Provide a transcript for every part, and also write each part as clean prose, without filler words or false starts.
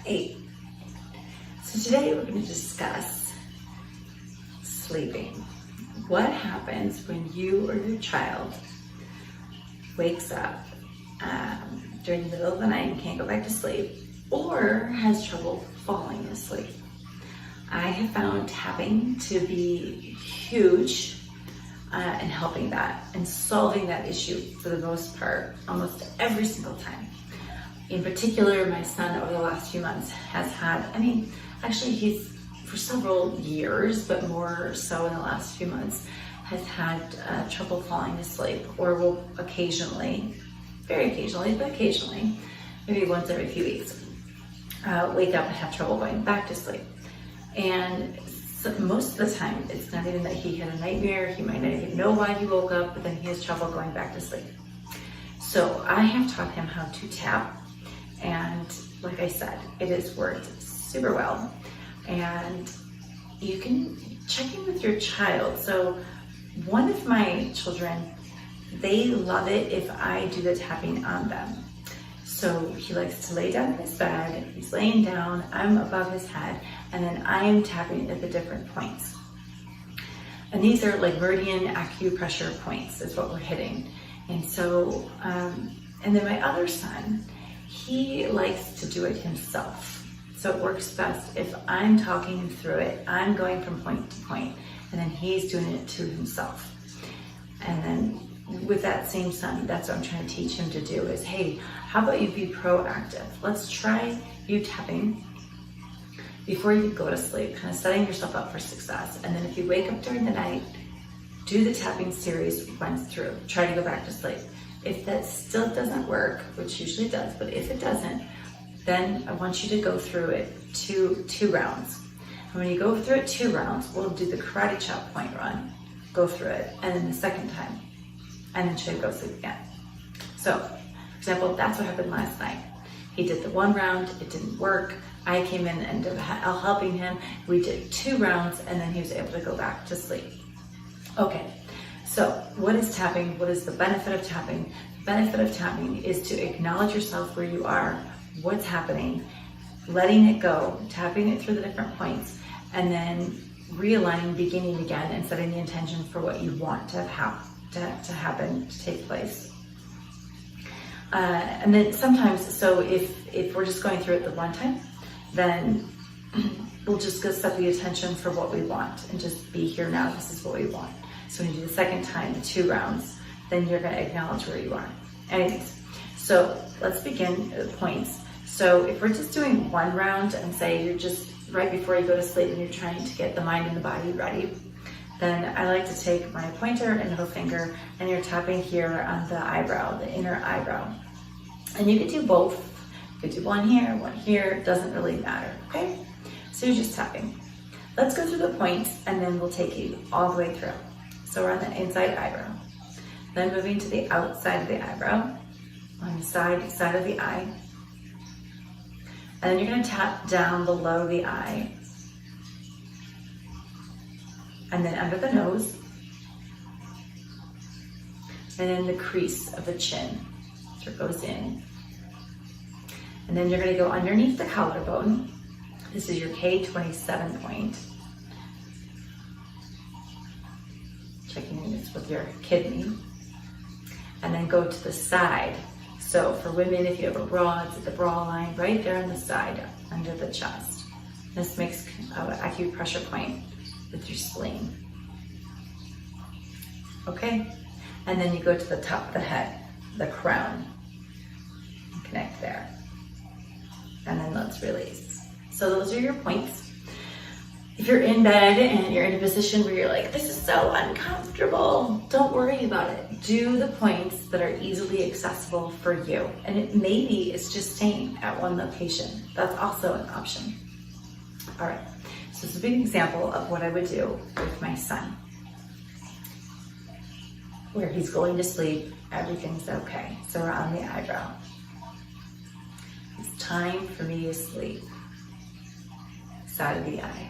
8. So today we're going to discuss sleeping. What happens when you or your child wakes up during the middle of the night and can't go back to sleep, or has trouble falling asleep? I have found tapping to be huge in helping that and solving that issue for the most part, almost every single time. In particular, my son over the last few months has had, actually he's for several years, but more so in the last few months, has had trouble falling asleep, or will occasionally, very occasionally, but occasionally, maybe once every few weeks, wake up and have trouble going back to sleep. And so most of the time, it's not even that he had a nightmare, he might not even know why he woke up, but then he has trouble going back to sleep. So I have taught him how to tap, and like I said, it has worked super well. And you can check in with your child. So one of my children, they love it if I do the tapping on them. So he likes to lay down in his bed, he's laying down, I'm above his head, and then I am tapping at the different points. And these are like meridian acupressure points is what we're hitting. And so, and then my other son, he likes to do it himself. So it works best if I'm talking him through it, I'm going from point to point, and then he's doing it to himself. And then with that same son, that's what I'm trying to teach him to do is, hey, how about you be proactive? Let's try you tapping before you go to sleep, kind of setting yourself up for success. And then if you wake up during the night, do the tapping series once through, try to go back to sleep. If that still doesn't work, which usually does, but if it doesn't, then I want you to go through it two rounds. And when you go through it 2 rounds, we'll do the karate chop point run, go through it, and then the second time, and then try to go sleep again. So, for example, that's what happened last night. He did the 1 round, it didn't work. I came in and ended up helping him. We did 2 rounds, and then he was able to go back to sleep. Okay, so what is tapping? What is the benefit of tapping? The benefit of tapping is to acknowledge yourself where you are, what's happening, letting it go, tapping it through the different points, and then realigning, beginning again, and setting the intention for what you want to happen, to take place. And then sometimes, so if we're just going through it the 1 time, then we'll just go set the intention for what we want and just be here now, this is what we want. So when you do the second time, the 2 rounds, then you're gonna acknowledge where you are. Anyways, so let's begin the points. So if we're just doing 1 round and say you're just right before you go to sleep and you're trying to get the mind and the body ready, then I like to take my pointer and middle finger and you're tapping here on the eyebrow, the inner eyebrow. And you could do both. You could do 1 here, it doesn't really matter, okay? So you're just tapping. Let's go through the points and then we'll take you all the way through. So we're on the inside eyebrow. Then moving to the outside of the eyebrow, on the side of the eye. And then you're gonna tap down below the eye. And then under the nose. And then the crease of the chin. So it goes in. And then you're gonna go underneath the collarbone. This is your K27 point. Checking in this with your kidney. And then go to the side. So for women, if you have a bra, it's at the bra line right there on the side, under the chest. This makes an acupressure point with your spleen. Okay? And then you go to the top of the head, the crown, and connect there. And then let's release. So those are your points. If you're in bed and you're in a position where you're like, this is so uncomfortable, don't worry about it. Do the points that are easily accessible for you. And it maybe it's just staying at 1 location. That's also an option. All right, so this is a big example of what I would do with my son. Where he's going to sleep, everything's okay. So we're on the eyebrow. It's time for me to sleep. Side of the eye.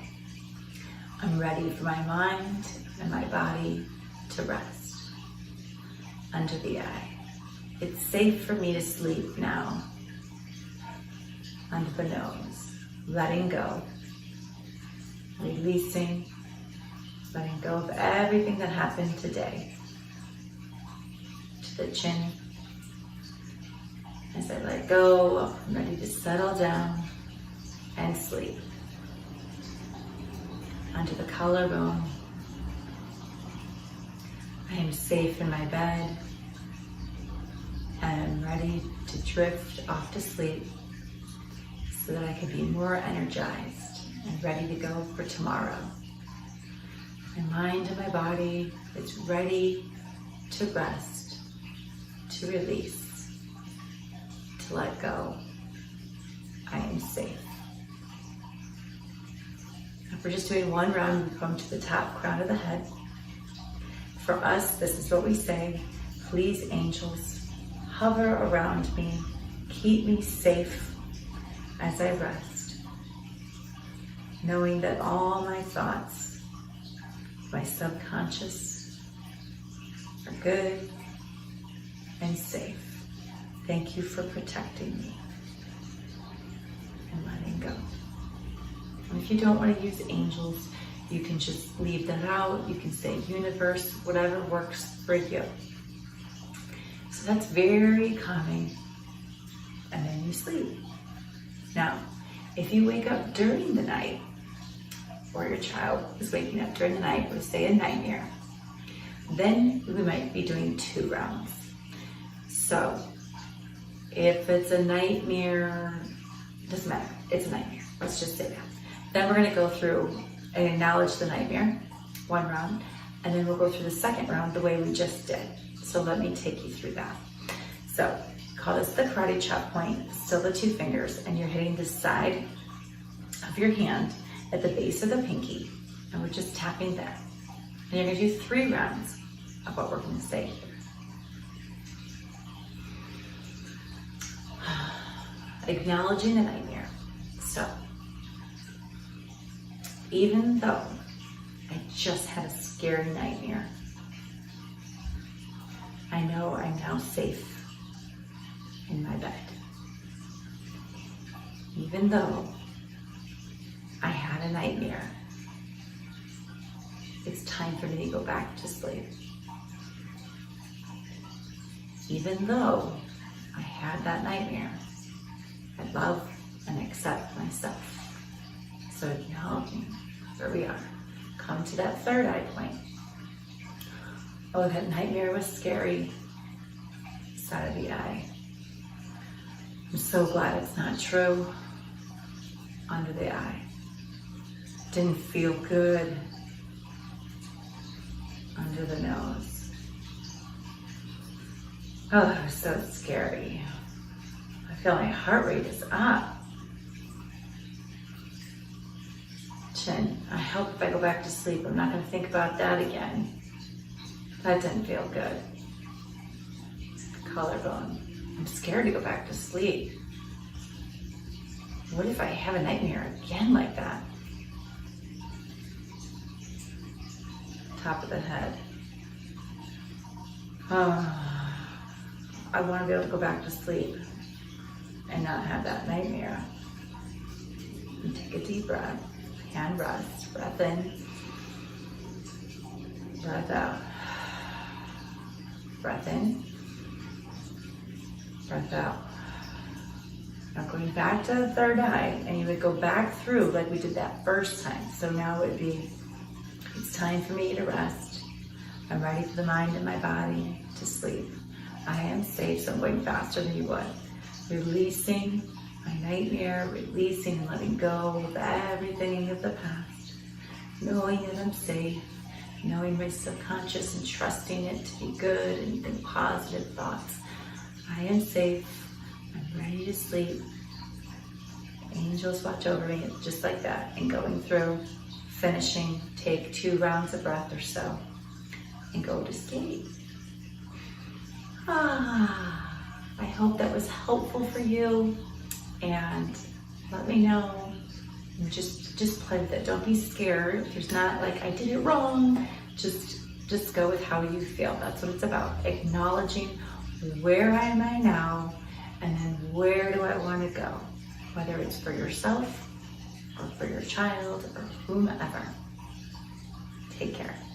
I'm ready for my mind and my body to rest. Under the eye. It's safe for me to sleep now. Under the nose. letting go, releasing, letting go of everything that happened today. To the chin. As I let go, I'm ready to settle down and sleep. Onto the collarbone. I am safe in my bed and I'm ready to drift off to sleep so that I can be more energized and ready to go for tomorrow. My mind and my body is ready to rest, to release, to let go. I am safe. If we're just doing one round, we come to the top crown of the head. For us, this is what we say: please, angels, hover around me, keep me safe as I rest, knowing that all my thoughts, my subconscious, are good and safe. Thank you for protecting me and letting go. And if you don't want to use angels, you can just leave them out. You can say universe, whatever works for you. So that's very calming. And then you sleep. Now, if you wake up during the night, or your child is waking up during the night with, say, a nightmare, then we might be doing 2 rounds. So if it's a nightmare, doesn't matter, it's a nightmare. Let's just say that. Then we're going to go through and acknowledge the nightmare, 1 round, and then we'll go through the second round the way we just did. So let me take you through that. So call this the karate chop point, still the 2 fingers, and you're hitting the side of your hand at the base of the pinky, and we're just tapping there. And you're going to do 3 rounds of what we're going to say here. Acknowledging the nightmare. So, even though I just had a scary nightmare, I know I'm now safe in my bed. Even though I had a nightmare, it's time for me to go back to sleep. Even though I had that nightmare, I love and accept myself. So acknowledging where we are. Come to that third eye point. Oh, that nightmare was scary. Side of the eye. I'm so glad it's not true. Under the eye. Didn't feel good. Under the nose. Oh, that was so scary. I feel my heart rate is up. Chin. I hope if I go back to sleep, I'm not going to think about that again. That didn't feel good. Collarbone. I'm scared to go back to sleep. What if I have a nightmare again like that? Top of the head. Oh, I want to be able to go back to sleep and not have that nightmare. And take a deep breath. Hand rest. Breath in. Breath out. Breath in. Breath out. Now going back to the third eye, and you would go back through like we did that first time. So now it would be, it's time for me to rest. I'm ready for the mind and my body to sleep. I am safe, so I'm going faster than you would. Releasing my nightmare, releasing and letting go of everything of the past. Knowing that I'm safe, knowing my subconscious and trusting it to be good and think positive thoughts. I am safe. I'm ready to sleep. Angels watch over me, just like that. And going through, finishing, take 2 rounds of breath or so, and go to sleep. I hope that was helpful for you. And let me know. Just play with it. Don't be scared. There's not like I did it wrong. Just go with how you feel. That's what it's about. Acknowledging where am I now, and then where do I want to go? Whether it's for yourself or for your child or whomever. Take care.